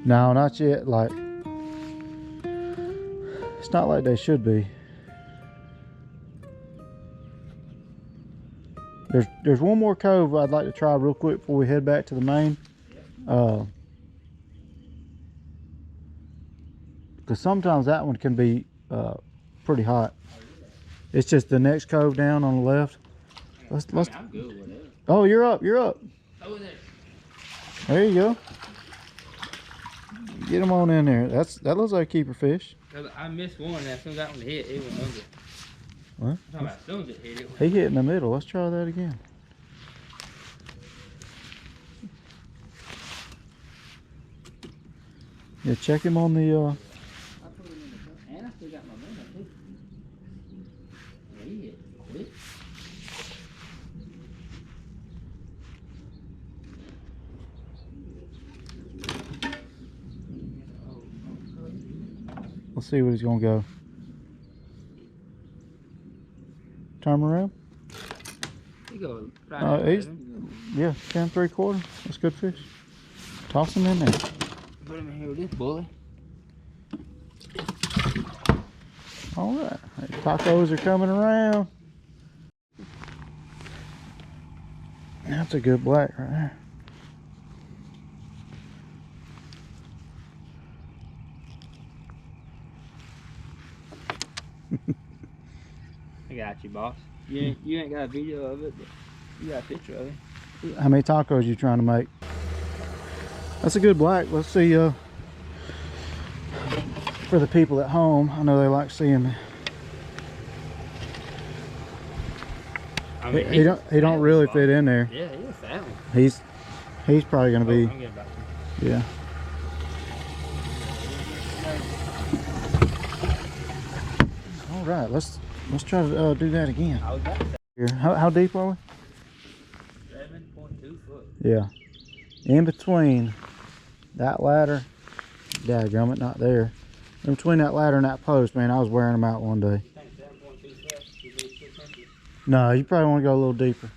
No, not yet. Like, it's not like they should be. There's one more cove I'd like to try real quick before we head back to the main. Because sometimes that one can be pretty hot. It's just the next cove down on the left. Let's. I'm good with it. Oh, you're up. You're up. Over there. There you go. Get them on in there. That looks like a keeper fish. I missed one, and as soon as that one hit, it went under. What? As soon as it hit, it went He hit in the middle. Let's try that again. Yeah, check him on the. I put him in the cup, and I still got my minute too. Yeah, he hit quick. Let's see what he's gonna go. Turn him around. He goes right He's, yeah, 10 3/4. That's good fish. Toss him in there. Put him in here with this bully. All right, tacos are coming around. That's a good black right there. I got you, boss. You ain't got a video of it, but you got a picture of it. How many tacos you trying to make? That's a good black. Let's see. For the people at home, I know they like seeing me. I mean, he don't really fit in there. Yeah, he's a fat one. He's probably gonna be. I'm getting back to you. Yeah. All right, let's try to do that again. Here, how deep are we? 7.2 foot. Yeah. In between that ladder, dadgummit, not there. In between that ladder and that post, man, I was wearing them out one day. No, you probably want to go a little deeper.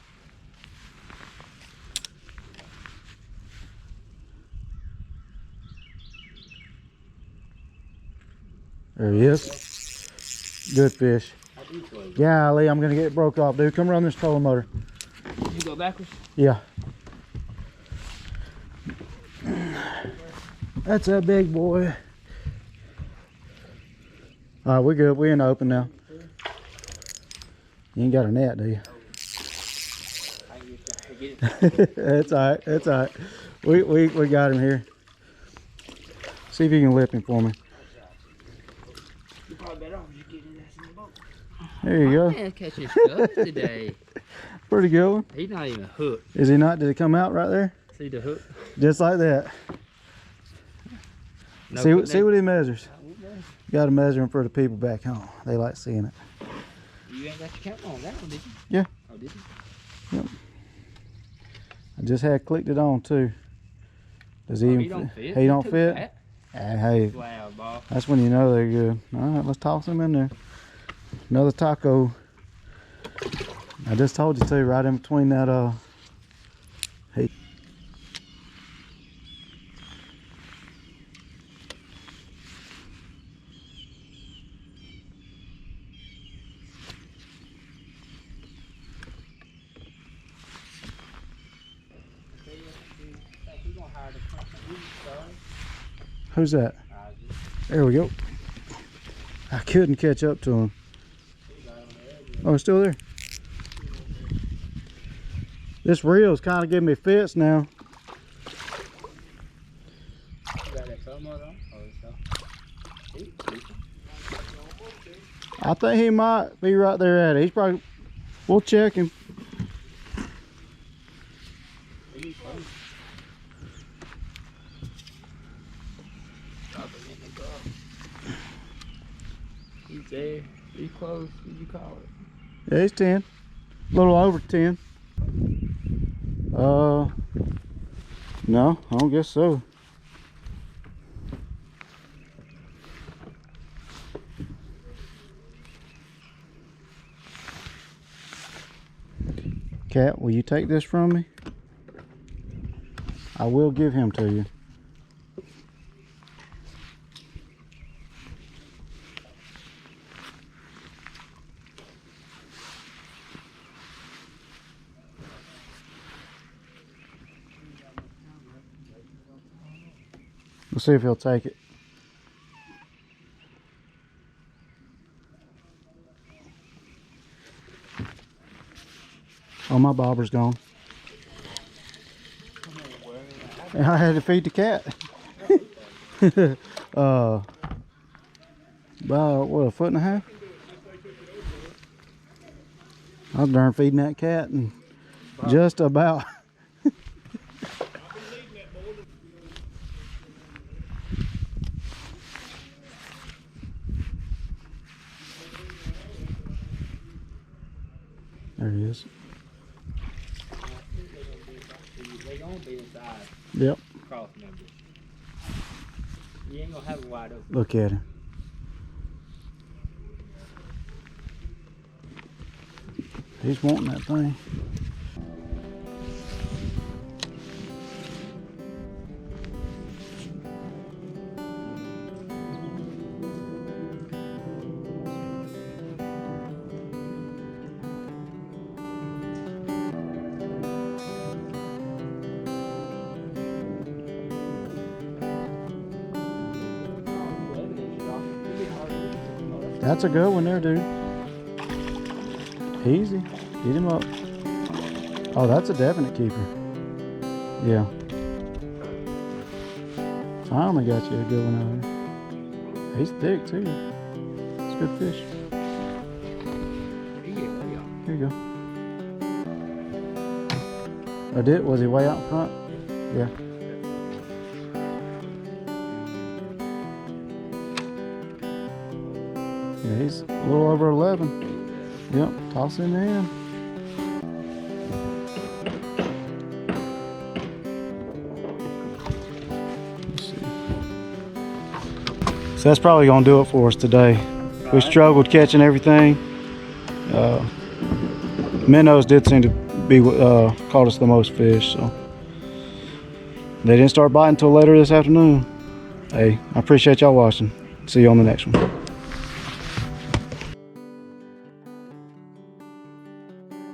There he is. Good fish. Golly, I'm gonna get it broke off, dude. Come run this trolling motor. You go backwards? Yeah. That's a big boy. All right, we're good. We're in the open now. You ain't got a net, do you? That's all right. That's all right. We got him here. See if you can lip him for me. You probably better off just getting his ass in the boat. There you go. Man, catching stuff today. Pretty good one. He's not even hooked. Is he not? Did it come out right there? See the hook? Just like that. No, see what he measures. Got to measure him for the people back home. They like seeing it. You ain't got your camera on that one, did you? Yeah. Oh, did you? Yep. I just had clicked it on too. Does he even? He don't fit. He don't fit. Hey, Wow, boss. that's when you know they're good. All right, let's toss them in there. Another taco. I just told you to, right in between that hey. Who's that? There we go. I couldn't catch up to him. Oh, it's still there. This reel's kind of giving me fits now. I think he might be right there at it. He's probably, we'll check him. He's there. He's close. Did you call it? Yeah, he's 10. A little over 10. No, I don't guess so. Cat, will you take this from me? I will give him to you. We'll see if he'll take it. Oh, my bobber's gone. I had to feed the cat. About what, a foot and a half? I was darn feeding that cat and just about. There he is. They're gonna be inside. Yep. Cross members. You ain't gonna have it wide open. Look at him. He's wanting that thing. That's a good one there, dude. Easy. Get him up. Oh, that's a definite keeper. Yeah. Finally got you a good one out here. He's thick too. It's a good fish. Here you go. I did. Was he way out front? Yeah. Yeah, he's a little over 11. Yep, toss him in. Let's see. So that's probably gonna do it for us today. We struggled catching everything. Minnows did seem to be caught us the most fish, so they didn't start biting until later this afternoon. Hey, I appreciate y'all watching. See you on the next one.